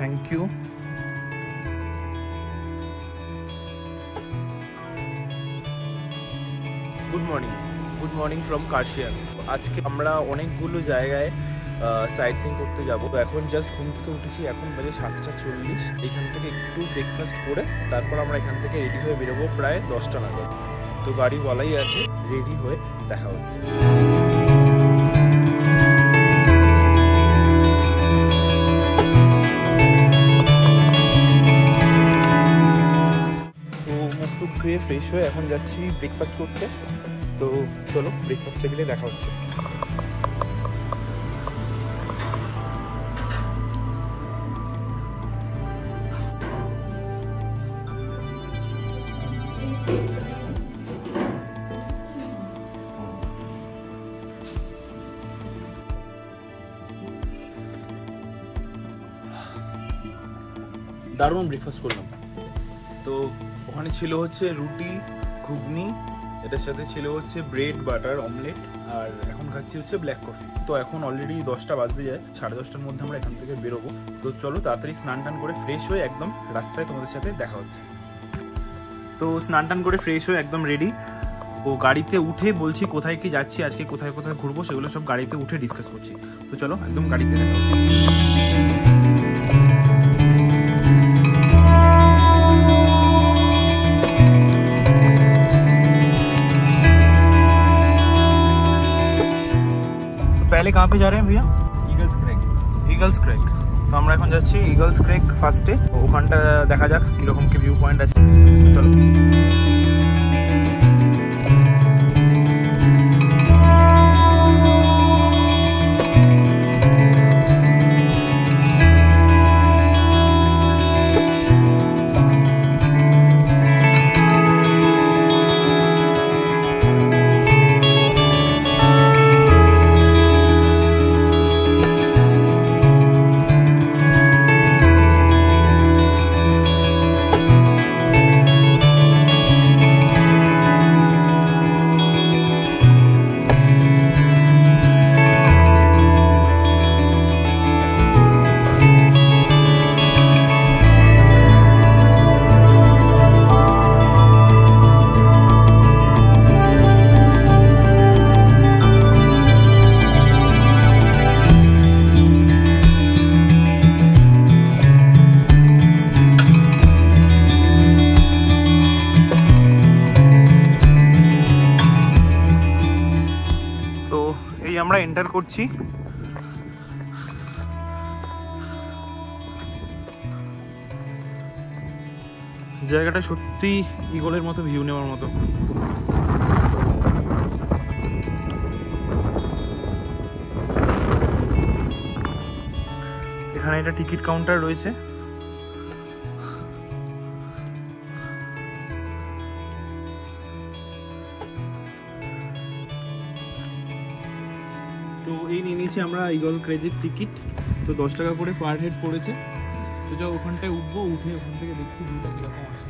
Thank you. Good morning from Kurseong. আজকে আমরা অনেকগুলো জায়গায় সাইট সিইং করতে যাব। তো এখন জাস্ট ঘুম থেকে উঠেছি, এখন বাজে 7:40। এখান থেকে একটু ব্রেকফাস্ট করে তারপর আমরা এখান থেকে রেডি হয়ে বেরোবো প্রায় 10টা নাগাদ। তো গাড়ি বলাই আছে, রেডি হয়ে দেখা হচ্ছে। তো মুখ টুক ধুয়ে ফ্রেশ হয়ে এখন যাচ্ছি ব্রেকফাস্ট করতে। তো চলো ব্রেকফাস্ট টেবিলে দেখা হচ্ছে। দারুণ ব্রেকফাস্ট করলাম। তো ওখানে ছিল হচ্ছে রুটি, ঘুগনি, এটার সাথে ছিল হচ্ছে ব্রেড বাটার অমলেট, আর এখন খাচ্ছি হচ্ছে ব্ল্যাক কফি। তো এখন অলরেডি 10টা বাজতে যায়, 10:30টার মধ্যে আমরা এখান থেকে বেরোবো। তো চলো তাড়াতাড়ি স্নান টান করে ফ্রেশ হয়ে একদম রাস্তায় তোমাদের সাথে দেখা হচ্ছে। তো স্নান টান করে ফ্রেশ হয়ে একদম রেডি। ও গাড়িতে উঠে বলছি কোথায় কি যাচ্ছি, আজকে কোথায় কোথায় ঘুরবো সেগুলো সব গাড়িতে উঠে ডিসকাস করছি। তো চলো একদম গাড়িতে দেখা হচ্ছে। पहले कहाँ पे जा रहे हैं भैया? ইগলস ক্রেক। তো আমরা এখন যাচ্ছি ইগলস ক্রেক ফার্স্টে। ওখানটা দেখা যাক কিরকম কি ভিউ পয়েন্ট আছে। চলো। আমরা এন্টার করছি। জায়গাটা সত্যি ইগলের মতো ভিউ নেওয়ার মতো। এখানে একটা টিকিট কাউন্টার রয়েছে। তো এই নিয়ে নিয়েছি আমরা ইগল ক্রেজের টিকিট। তো 10 টাকা করে পার হেড পড়েছে। তো যা ওখানটায় উঠবো, উঠে ওখান থেকে দেখছি ভিউটা কীরকম আসে।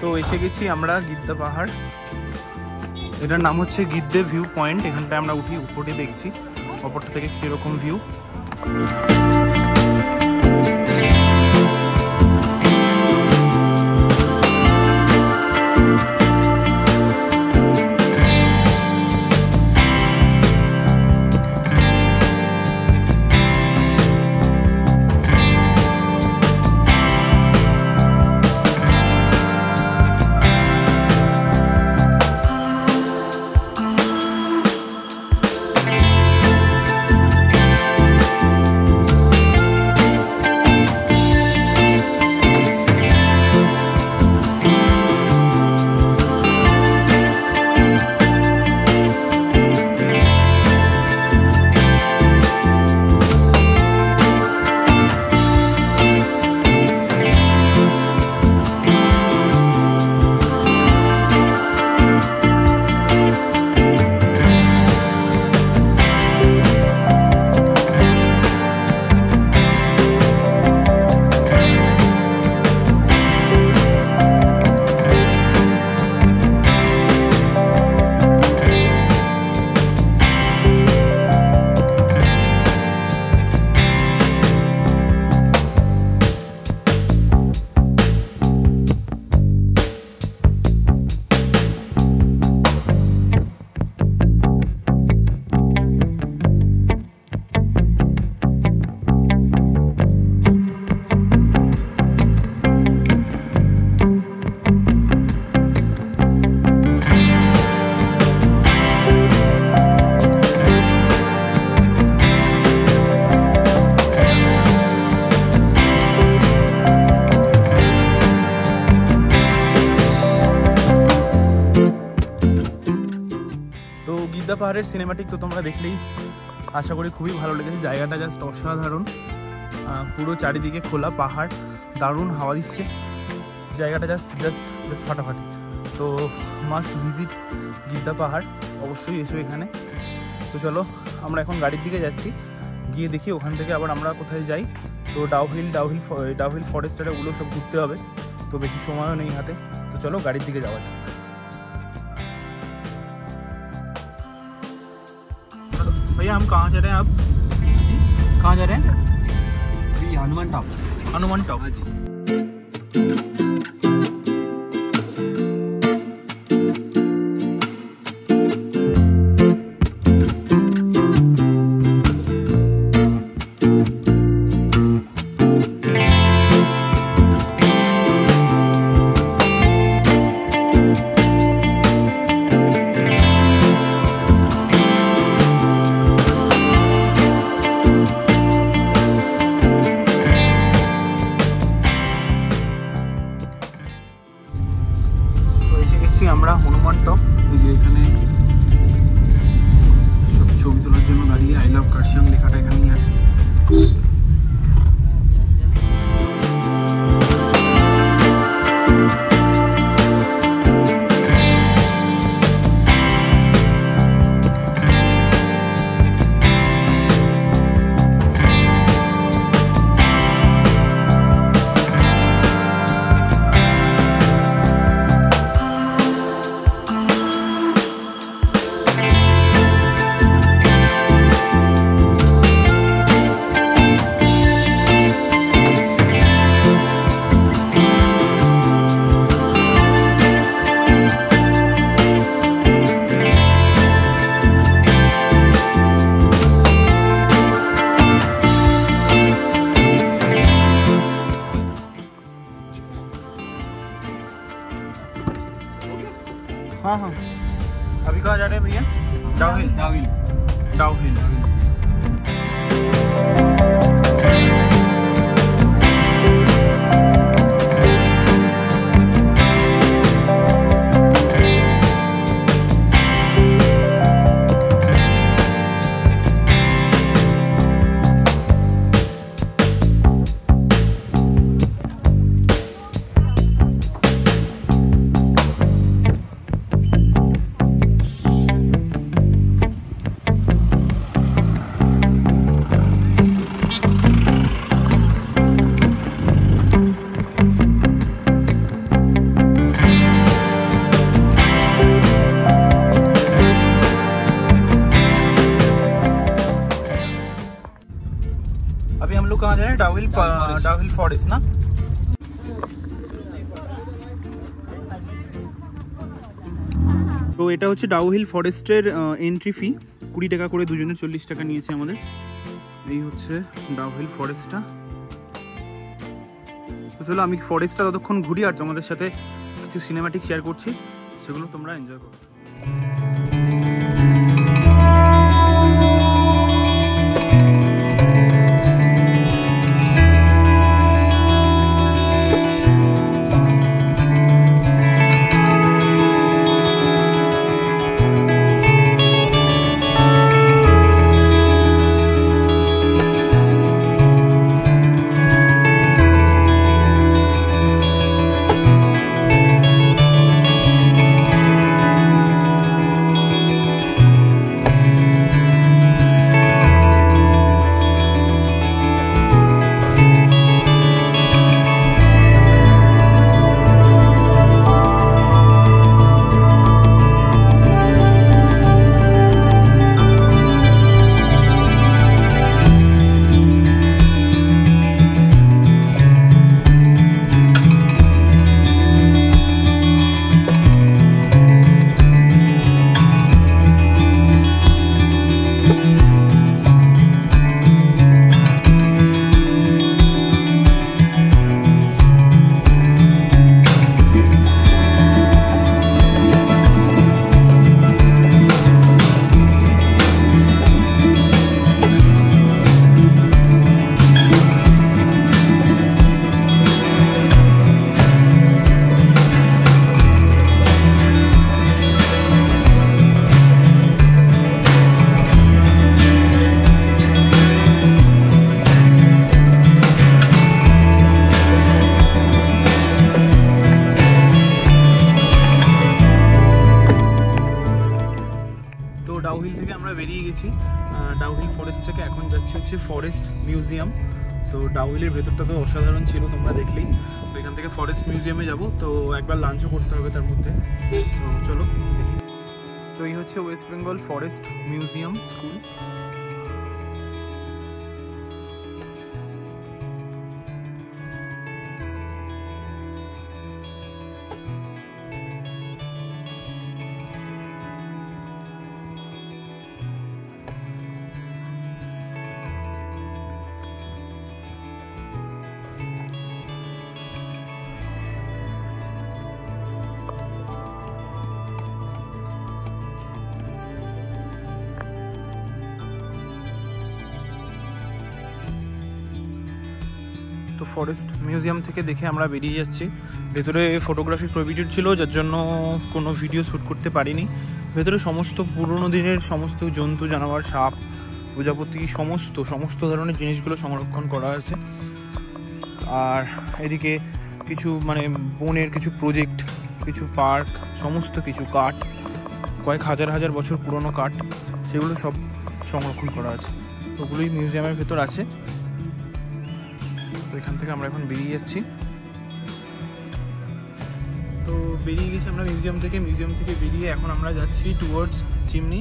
তো এসে গেছি আমরা গিদ্দা পাহাড়, এটার নাম হচ্ছে গিদ্দে ভিউ পয়েন্ট। এখানটায় আমরা উঠি, উপরে দেখছি অপরটা থেকে কীরকম ভিউ। গিদ্দা পাহাড়ের সিনেমাটিক তো তোমরা দেখলেই, আশা করি খুবই ভালো লেগেছে। জায়গাটা জাস্ট অসাধারণ, পুরো চারিদিকে খোলা পাহাড়, দারুণ হাওয়া দিচ্ছে, জায়গাটা জাস্ট ফাটাফাটি। তো মাস্ট ভিজিট গিদ্দা পাহাড়, অবশ্যই এসো এখানে। তো চলো আমরা এখন গাড়ির দিকে যাচ্ছি, গিয়ে দেখি ওখান থেকে আবার আমরা কোথায় যাই। তো ডাউহিল ফরেস্ট ওগুলো সব ঘুরতে হবে, তো বেশি সময়ও নেই হাতে। তো চলো গাড়ির দিকে যাওয়া যাক। भैया हम कहाँ जा रहे हैं आप? जी कहाँ जा रहे हैं? अभी हनुमान टॉप। हनुमान टॉप। हाँ जी। আমরা হনুমান টপ, এই যে এখানে সব ছবি তোলার জন্য দাঁড়িয়ে আই লাভ কার্শিয়াং লেখাটা এখানেই আছে। हाँ हाँ, अभी कहाँ जा रहे हैं भैया? डाउहिल। ডাউহিল ফরেস্ট না? তো এটা হচ্ছে ডাউহিল ফরেস্টের এন্ট্রি ফি 20 টাকা করে, দুজনের 40 টাকা নিয়েছে আমাদের। এই হচ্ছে ডাউহিল ফরেস্টটা। তো চলো আমি ফরেস্টটা ততক্ষণ ঘুরি আর তোমাদের সাথে কিছু সিনেম্যাটিক শেয়ার করছি, সেগুলো তোমরা এনজয় করো। ডাউহিল থেকে আমরা বেরিয়ে গেছি, ডাউহিল ফরেস্ট থেকে এখন যাচ্ছি হচ্ছে ফরেস্ট মিউজিয়াম। তো ডাউহিলের ভেতরটা তো অসাধারণ ছিল, তোমরা দেখলেই। তো এখান থেকে ফরেস্ট মিউজিয়ামে যাব, তো একবার লাঞ্চও করতে হবে তার মধ্যে। তো চলো দেখি। তো এই হচ্ছে West Bengal forest museum school. তো ফরেস্ট মিউজিয়াম থেকে দেখে আমরা বেরিয়ে যাচ্ছি। ভেতরে ফটোগ্রাফি প্রোহিবিটেড ছিল, যার জন্য কোনো ভিডিও শ্যুট করতে পারিনি। ভেতরে সমস্ত পুরনো দিনের সমস্ত জন্তু জানোয়ার, সাপ, প্রজাপতি, সমস্ত ধরনের জিনিসগুলো সংরক্ষণ করা আছে। আর এদিকে কিছু মানে বনের কিছু প্রজেক্ট, কিছু পার্ক, সমস্ত কিছু কাঠ, কয়েক হাজার বছর পুরনো কাঠ, সেগুলো সব সংরক্ষণ করা আছে। ওগুলোই মিউজিয়ামের ভেতর আছে। তো এখান থেকে আমরা এখন বেরিয়ে যাচ্ছি। তো বেরিয়ে গেছি আমরা মিউজিয়াম থেকে বেরিয়ে এখন আমরা যাচ্ছি টুয়ার্ডস চিমনি।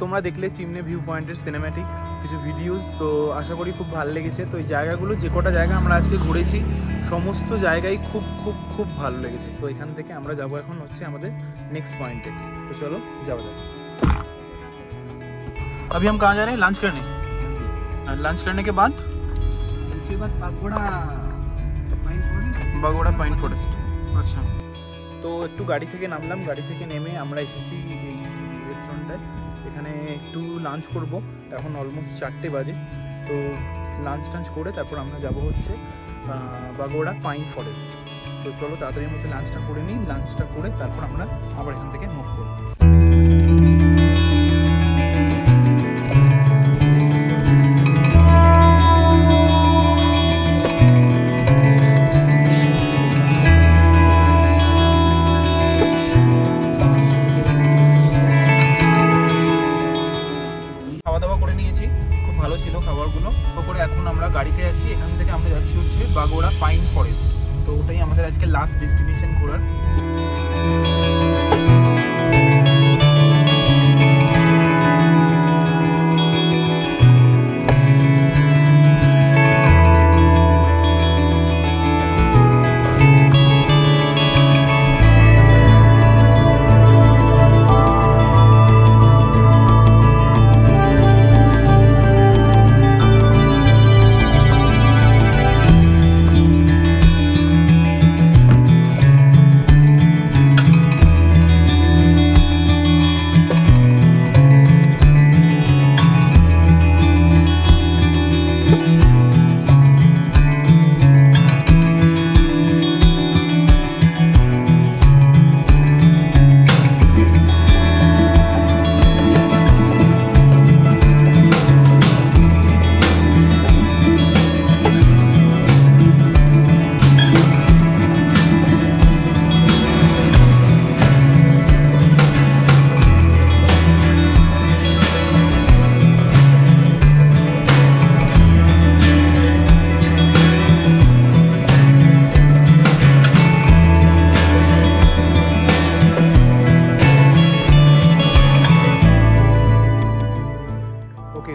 তোমরা দেখলে চিমনি ভিউ পয়েন্টের সিনেম্যাটিক কিছু ভিডিওস। তো আশা করি খুব ভালো লেগেছে। তো এই জায়গাগুলো, যে কটা জায়গা আমরা আজকে ঘুরেছি, সমস্ত জায়গায় খুব খুব খুব ভালো লেগেছে। তো এখান থেকে আমরা যাব এখন হচ্ছে আমাদের नेक्स्ट पॉइंट है। तो चलो जाओ जाओ। अभी हम कहाँ जा रहे हैं? लंच करने। लंच करने के बाद पाकोड़ा বাগোড়া পাইন ফরেস্ট। আচ্ছা, তো একটু গাড়ি থেকে নামলাম, গাড়ি থেকে নেমে আমরা এসেছি এই রেস্টুরেন্টটায়। এখানে একটু লাঞ্চ করব, এখন অলমোস্ট 4টে বাজে। তো লাঞ্চ টাঞ্চ করে তারপর আমরা যাব হচ্ছে বাগোড়া পাইন ফরেস্ট। তো চলো তাড়াতাড়ির মধ্যে লাঞ্চটা করে নিই, লাঞ্চটা করে তারপর আমরা আবার এখান থেকে মুভ করব। খাওয়া দাওয়া করে নিয়েছি, খুব ভালো ছিল খাবারগুলো। তো করে এখন আমরা গাড়িতে আছি, এখান থেকে আমরা যাচ্ছি হচ্ছে বাগোড়া পাইন ফরেস্ট। তো ওটাই আমাদের আজকে লাস্ট ডেস্টিনেশন ঘোরার।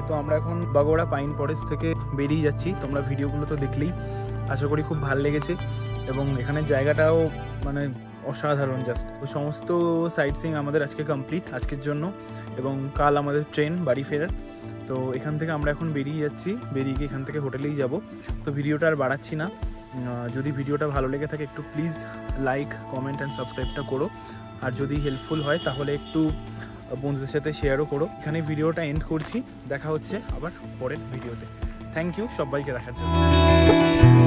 তো আমরা এখন বাগোড়া পাইন ফরেস্ট থেকে বেরিয়ে যাচ্ছি। তোমরা ভিডিওগুলো তো দেখলেই, আশা করি খুব ভালো লেগেছে। এবং এখানের জায়গাটাও মানে অসাধারণ জাস্ট। তো সমস্ত সাইট সিইং আমাদের আজকে কমপ্লিট আজকের জন্য, এবং কাল আমাদের ট্রেন বাড়ি ফেরার। তো এখান থেকে আমরা এখন বেরিয়ে যাচ্ছি, বেরিয়ে গিয়ে এখান থেকে হোটেলেই যাব। তো ভিডিওটা আর বাড়াচ্ছি না, যদি ভিডিওটা ভালো লেগে থাকে একটু প্লিজ লাইক, কমেন্ট অ্যান্ড সাবস্ক্রাইবটা করো। আর যদি হেল্পফুল হয় তাহলে একটু বন্ধুদের সাথে শেয়ারও করো। এখানে ভিডিওটা এন্ড করছি, দেখা হচ্ছে আবার পরের ভিডিওতে। থ্যাংক ইউ সবাইকে দেখার জন্য।